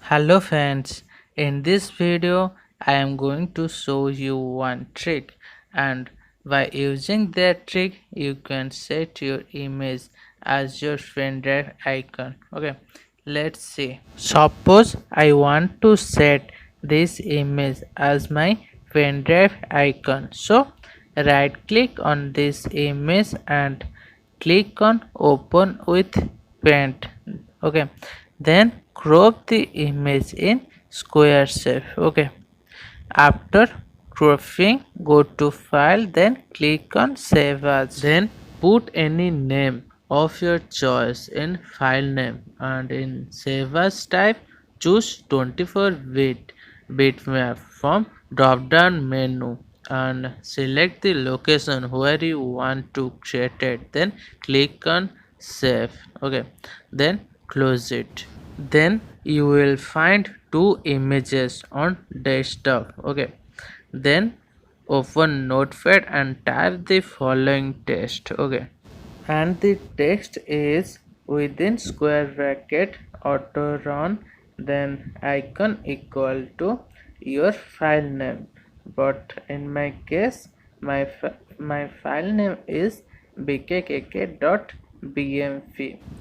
Hello friends, in this video I am going to show you one trick, and by using that trick you can set your image as your Pendrive icon. Okay, let's see. Suppose I want to set this image as my Pendrive icon. So right click on this image and click on open with paint. Okay, then crop the image in square shape. Okay, after cropping go to file, then click on save as, then put any name of your choice in file name, and in save as type choose 24-bit bitmap from drop down menu and select the location where you want to create it, then click on save. Okay, then close it. Then you will find two images on desktop. Okay, then open notepad and type the following text. Okay, and the text is within square bracket auto run, then icon equal to your file name, but in my case my file name is bkkk.bmp.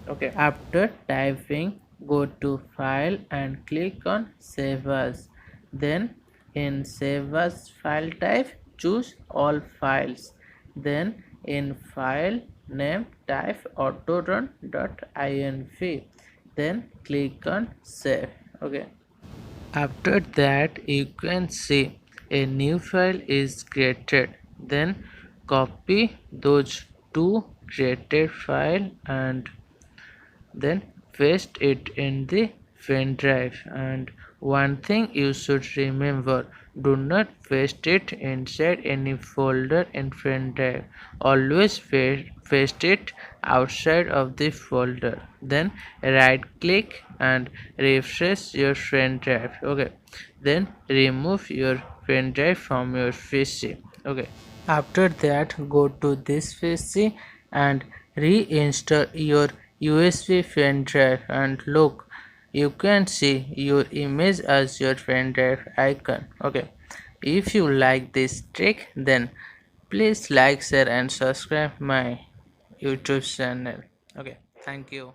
Okay, after typing go to file and click on save as, then in save as file type choose all files, then in file name type autorun.inv, then click on save. Okay, after that you can see a new file is created, then copy those two created file and then paste it in the pen drive. And one thing you should remember, do not paste it inside any folder in pen drive, always paste it outside of the folder, then right click and refresh your pen drive. Okay, then remove your pen drive from your PC. Okay, after that go to this PC and reinstall your USB pen drive, and look, you can see your image as your pen drive icon. Okay, if you like this trick, then please like, share and subscribe my YouTube channel. Okay, thank you.